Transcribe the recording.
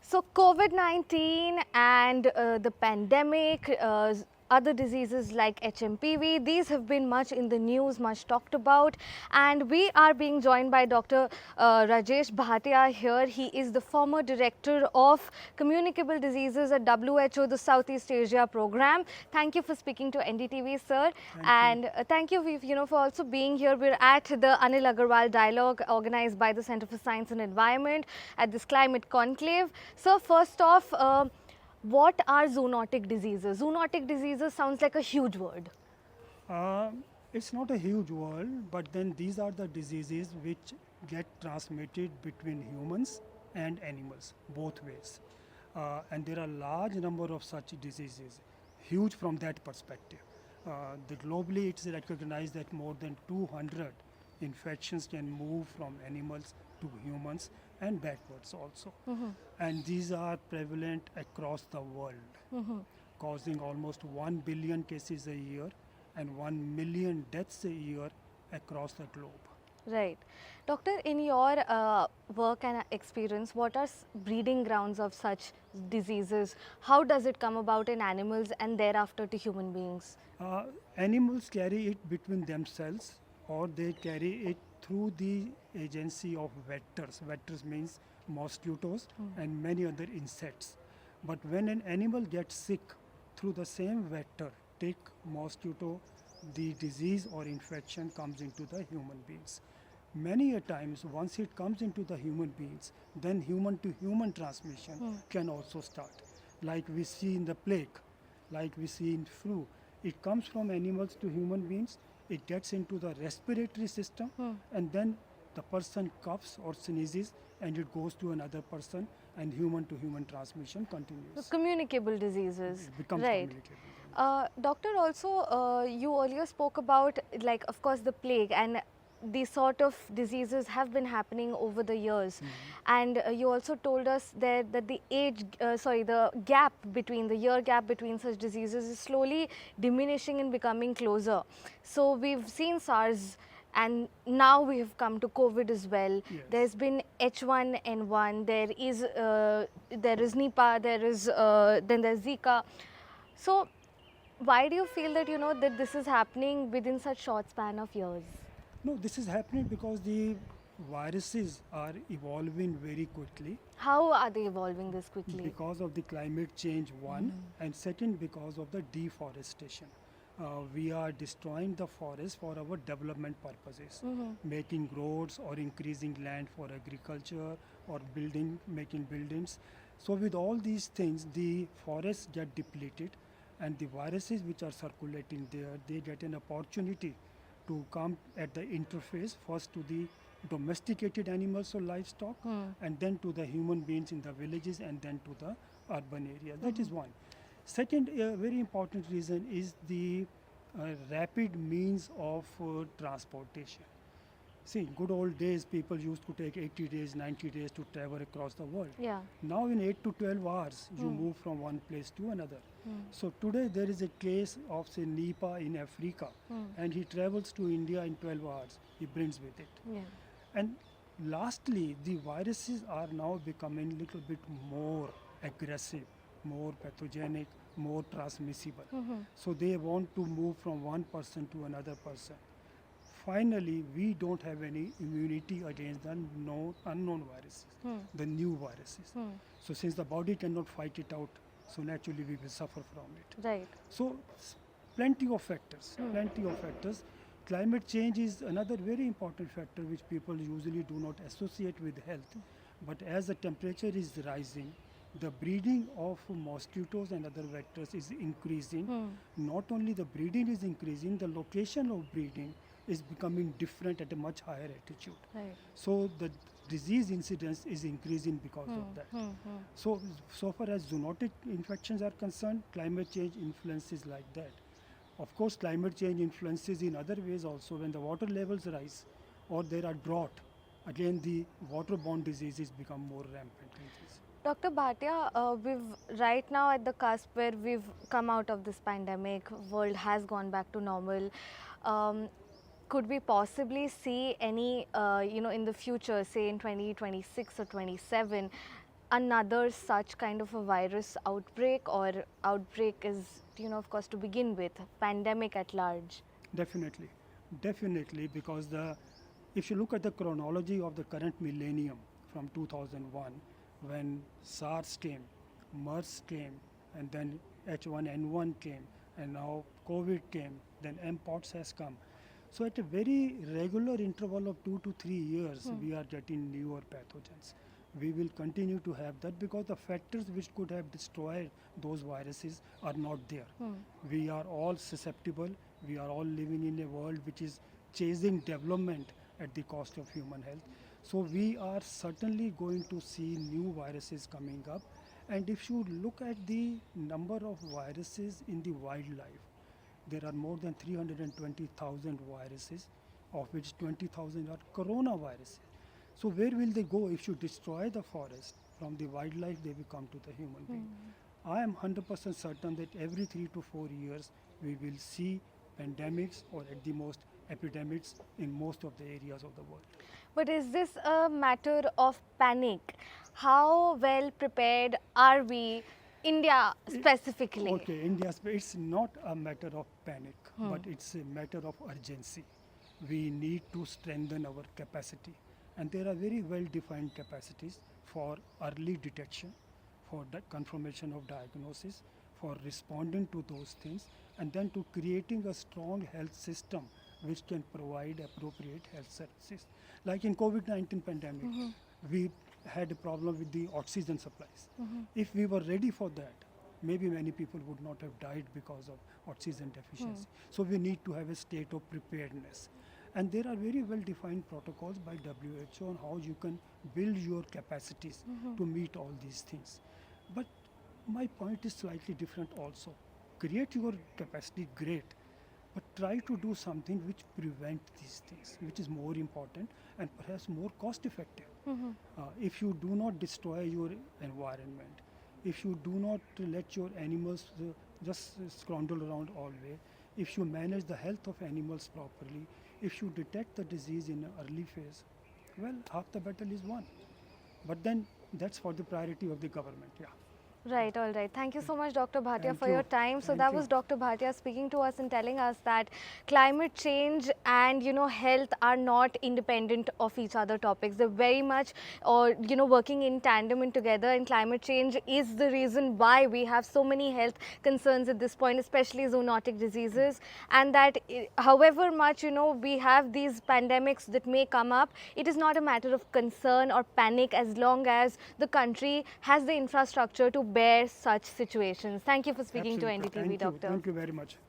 So COVID-19 and the pandemic, other diseases like HMPV, these have been much in the news, much talked about. And we are being joined by Dr. Rajesh Bhatia here. He is the former director of Communicable Diseases at WHO, the Southeast Asia program. Thank you for speaking to NDTV, sir. And thank you, for also being here. We're at the Anil Agarwal Dialogue organized by the Center for Science and Environment at this climate conclave. So first off, what are zoonotic diseases? Zoonotic diseases sounds like a huge word. Uh, it's not a huge word, but then these are the diseases which get transmitted between humans and animals, both ways. And there are large number of such diseases, huge from that perspective. Globally, it's recognized that more than 200 infections can move from animals to humans and backwards also. And these are prevalent across the world, causing almost 1 billion cases a year and 1 million deaths a year across the globe. Right. Doctor, in your work and experience, what are breeding grounds of such diseases? How does it come about in animals and thereafter to human beings? Animals carry it between themselves or they carry it through the agency of vectors. Vectors means mosquitoes and many other insects. But when an animal gets sick through the same vector, tick, mosquito, the disease or infection comes into the human beings. Many a times, once it comes into the human beings, then human to human transmission can also start. Like we see in the plague, like we see in flu. It comes from animals to human beings, it gets into the respiratory system, and then the person coughs or sneezes, and it goes to another person, and human to human transmission continues. So communicable diseases. It becomes Right. communicable. Doctor, also you earlier spoke about, like, of course, the plague, and these sort of diseases have been happening over the years. And you also told us that the the gap between, the year gap between such diseases is slowly diminishing and becoming closer. So we've seen SARS, and now we have come to COVID as well. Yes. There's been H1N1, there is Nipah, then there's Zika. So why do you feel that, that this is happening within such short span of years? No, this is happening because the viruses are evolving very quickly. How are they evolving this quickly? Because of the climate change, one, and second, because of the deforestation. We are destroying the forest for our development purposes, making roads or increasing land for agriculture or making buildings. So with all these things, the forests get depleted, and the viruses which are circulating there, they get an opportunity to come at the interface first to the domesticated animals or livestock, and then to the human beings in the villages, and then to the urban area. That is one. Second, very important reason is the rapid means of transportation. See, good old days, people used to take 80 days, 90 days to travel across the world. Yeah. Now in 8 to 12 hours, you move from one place to another. So today there is a case of, say, Nipah in Africa, and he travels to India in 12 hours. He brings with it. Yeah. And lastly, the viruses are now becoming a little bit more aggressive, more pathogenic, more transmissible. So they want to move from one person to another person. Finally, we don't have any immunity against the unknown viruses, the new viruses. So since the body cannot fight it out, so naturally we will suffer from it. Right. So plenty of factors, plenty of factors. Climate change is another very important factor which people usually do not associate with health. But as the temperature is rising, the breeding of mosquitoes and other vectors is increasing. Not only the breeding is increasing, the location of breeding is becoming different at a much higher altitude. Right. So the disease incidence is increasing because of that. So far as zoonotic infections are concerned, climate change influences like that. Of course, climate change influences in other ways also. When the water levels rise or there are drought, again the waterborne diseases become more rampant. Dr. Bhatia, we've right now at the cusp where we've come out of this pandemic, world has gone back to normal. Could we possibly see any, in the future, say in 2026 or 27, another such kind of a virus outbreak, or outbreak is, of course, to begin with, pandemic at large? Definitely, definitely, because if you look at the chronology of the current millennium from 2001, when SARS came, MERS came, and then H1N1 came, and now COVID came, then Mpox has come. So at a very regular interval of 2 to 3 years, we are getting newer pathogens. We will continue to have that because the factors which could have destroyed those viruses are not there. We are all susceptible. We are all living in a world which is chasing development at the cost of human health. So we are certainly going to see new viruses coming up. And if you look at the number of viruses in the wildlife, there are more than 320,000 viruses, of which 20,000 are coronaviruses. So where will they go if you destroy the forest? From the wildlife, they will come to the human being. I am 100% certain that every 3 to 4 years, we will see pandemics or at the most epidemics in most of the areas of the world. But is this a matter of panic? How well prepared are we, India specifically? Okay, India, it's not a matter of panic, but it's a matter of urgency. We need to strengthen our capacity. And there are very well-defined capacities for early detection, for the confirmation of diagnosis, for responding to those things, and then to creating a strong health system which can provide appropriate health services. Like in COVID-19 pandemic, we had a problem with the oxygen supplies. If we were ready for that, maybe many people would not have died because of oxygen deficiency. So we need to have a state of preparedness. And there are very well defined protocols by WHO on how you can build your capacities to meet all these things. But my point is slightly different also. Create your capacity, great, but try to do something which prevent these things, which is more important and perhaps more cost effective. If you do not destroy your environment, if you do not let your animals just scrounge around all day, if you manage the health of animals properly, if you detect the disease in an early phase, well, half the battle is won. But then that's for the priority of the government, yeah. Right, all right. Thank you so much, Dr. Bhatia, Thank for you. your time. So Thank that you. was Dr. Bhatia speaking to us and telling us that climate change and, health are not independent of each other topics. They're very much, working in tandem and together, and climate change is the reason why we have so many health concerns at this point, especially zoonotic diseases. And that however much, we have these pandemics that may come up, it is not a matter of concern or panic as long as the country has the infrastructure to bear such situations. Thank you for speaking Absolutely. to NDTV, Thank you. Doctor. Thank you very much.